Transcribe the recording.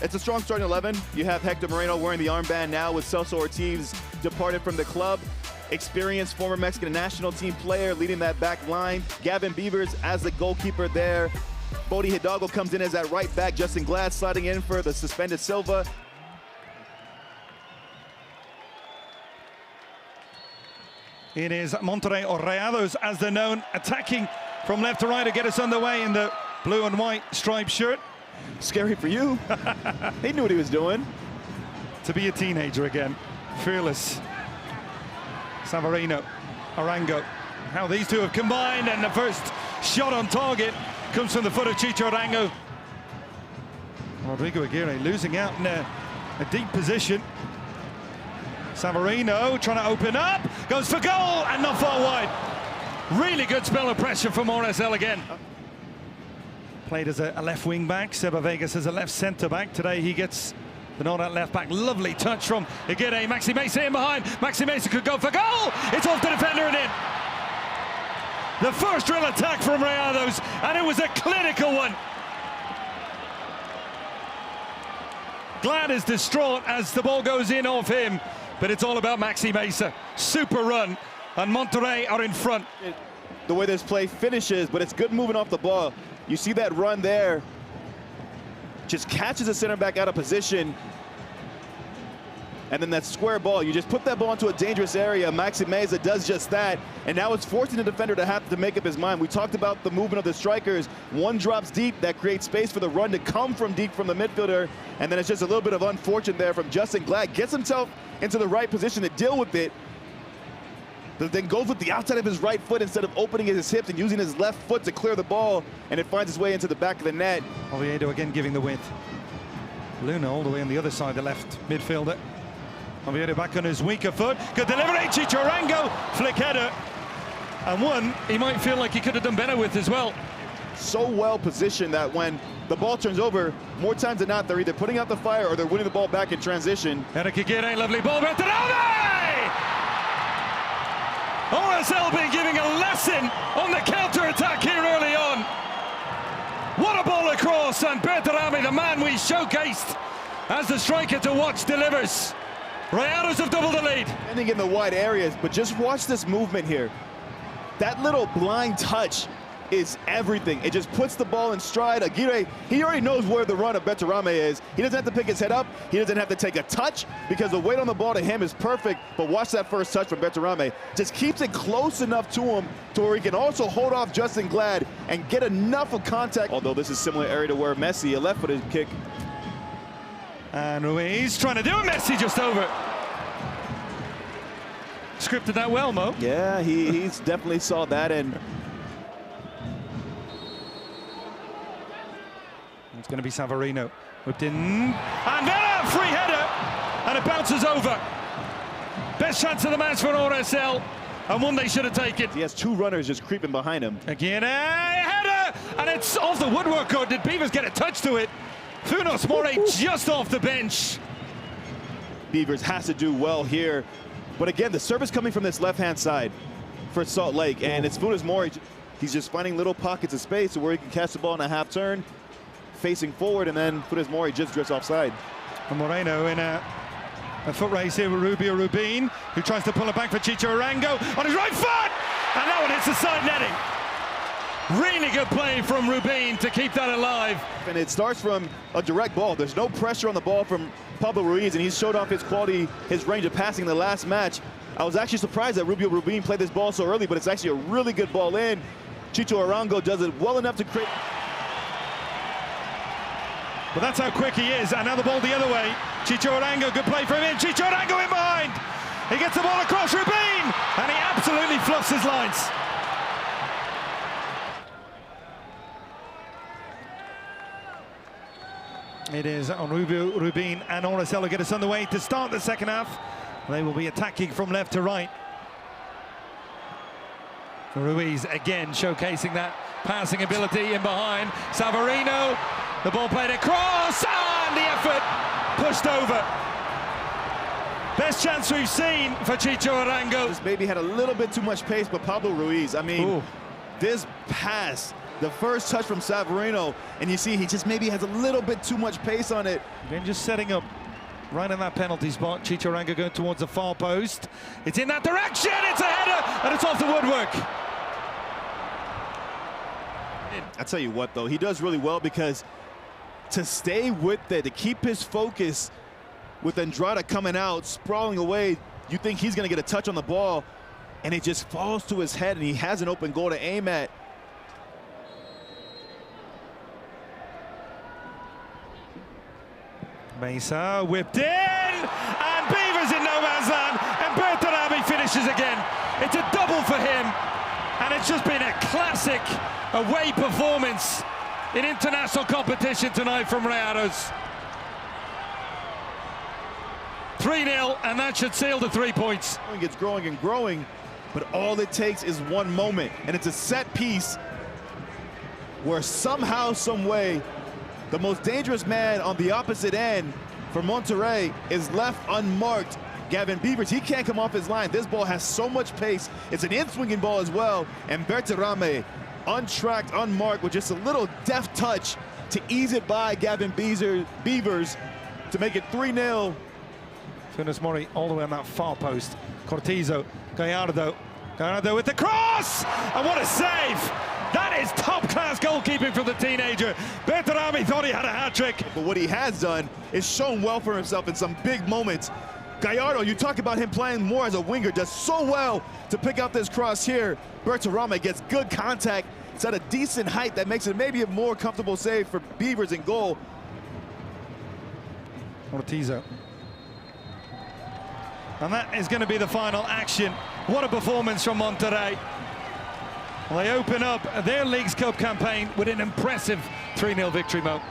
It's a strong starting 11. You have Hector Moreno wearing the armband now with Celso Ortiz departed from the club. Experienced former Mexican national team player leading that back line. Gavin Beavers as the goalkeeper there. Bodie Hidalgo comes in as that right back. Justin Glad sliding in for the suspended Silva. It is Monterrey, or Rayados as they're known, attacking from left to right to get us underway in the blue and white striped shirt. Scary for you. He knew what he was doing. To be a teenager again, fearless. Savarino, Arango, how these two have combined, and the first shot on target comes from the foot of Chicho Arango. Rodrigo Aguirre losing out in a deep position. Savarino trying to open up, goes for goal and not far wide. Really good spell of pressure from RSL again. Played as a left wing back, Seba Vegas as a left centre back. Today he gets the nod at left back. Lovely touch from Aguirre. Maxi Mesa in behind. Maxi Mesa could go for goal. It's off the defender and in. The first real attack from Rayados, and it was a clinical one. Glad is distraught as the ball goes in off him, but it's all about Maxi Mesa. Super run, and Monterrey are in front. The way this play finishes, but it's good moving off the ball. You see that run there. Just catches the center back out of position. And then that square ball, you just put that ball into a dangerous area. Maxi Mesa does just that. And now it's forcing the defender to have to make up his mind. We talked about the movement of the strikers. One drops deep, that creates space for the run to come from deep from the midfielder. And then it's just a little bit of unfortunate there from Justin Glad. Gets himself into the right position to deal with it. But then goes with the outside of his right foot instead of opening his hips and using his left foot to clear the ball. And it finds its way into the back of the net. Oviedo again giving the width. Luna all the way on the other side, the left midfielder. Oviedo back on his weaker foot. Good delivery, Chicho Arango, flick header. And one he might feel like he could have done better with as well. So well positioned that when the ball turns over, more times than not, they're either putting out the fire or they're winning the ball back in transition. Eric Aguirre, lovely ball, Berterame! RSL been giving a lesson on the counter-attack here early on. What a ball across, and Berterame, the man we showcased as the striker to watch, delivers. Rayados have doubled the lead. Ending in the wide areas, but just watch this movement here. That little blind touch is everything. It just puts the ball in stride. Aguirre, he already knows where the run of Berterame is. He doesn't have to pick his head up. He doesn't have to take a touch because the weight on the ball to him is perfect. But watch that first touch from Berterame. Just keeps it close enough to him to where he can also hold off Justin Glad and get enough of contact. Although this is similar area to where Messi, a left-footed kick. And Ruiz trying to do it. Messi just over. Scripted that well, Mo. Yeah, he's definitely saw that. And it's going to be Savarino. Whipped in. And then a free header. And it bounces over. Best chance of the match for RSL. And one they should have taken. He has two runners just creeping behind him. Again, a header. And it's off the woodwork. Or did Beavers get a touch to it? Funes Mori just off the bench. Beavers has to do well here. But again, the service coming from this left-hand side for Salt Lake. And it's Funes Mori. He's just finding little pockets of space where he can catch the ball in a half turn, facing forward, and then Funes Mori just drifts offside. And Moreno in a foot race here with Rubio Rubin, who tries to pull it back for Chicho Arango on his right foot! And that one hits the side netting. Really good play from Rubin to keep that alive. And it starts from a direct ball. There's no pressure on the ball from Pablo Ruiz, and he's showed off his quality, his range of passing in the last match. I was actually surprised that Rubio Rubin played this ball so early, but it's actually a really good ball in. Chicho Arango does it well enough to create. But that's how quick he is, and now the ball the other way. Chicho Arango, good play from him. Chicho Arango in behind. He gets the ball across Rubin, and he absolutely fluffs his lines. It is on Rubio Rubin and RSL get us underway to start the second half. They will be attacking from left to right. Ruiz again showcasing that passing ability in behind. Savarino, the ball played across, and the effort pushed over. Best chance we've seen for Chicho Arango. This maybe had a little bit too much pace, but Pablo Ruiz, I mean, this pass The first touch from Savarino, and you see he just maybe has a little bit too much pace on it. Then just setting up right in that penalty spot. Chicharanga going towards the far post. It's in that direction, it's a header, and it's off the woodwork. I tell you what, though, he does really well because to stay with it, to keep his focus with Andrada coming out, sprawling away, you think he's going to get a touch on the ball, and it just falls to his head, and he has an open goal to aim at. Mesa whipped in, and Beavers in no man's land, and Bertarami finishes again. It's a double for him, and it's just been a classic away performance in international competition tonight from Rayados. 3-0, and that should seal the 3 points. It's growing and growing, but all it takes is one moment, and it's a set piece where somehow, some way, the most dangerous man on the opposite end for Monterrey is left unmarked. Gavin Beavers, he can't come off his line. This ball has so much pace. It's an in-swinging ball as well, and Bertarame, untracked, unmarked, with just a little deft touch to ease it by Gavin Beavers to make it 3-0. Funes Mori all the way on that far post. Cortizo, Gallardo with the cross! And what a save! That is top-class goalkeeping from the teenager. Bertarami thought he had a hat-trick. But what he has done is shown well for himself in some big moments. Gallardo, you talk about him playing more as a winger, does so well to pick up this cross here. Bertarami gets good contact. It's at a decent height that makes it maybe a more comfortable save for Beavers in goal. Cortizo. And that is going to be the final action. What a performance from Monterrey. Well, they open up their Leagues Cup campaign with an impressive 3-0 victory, Mo.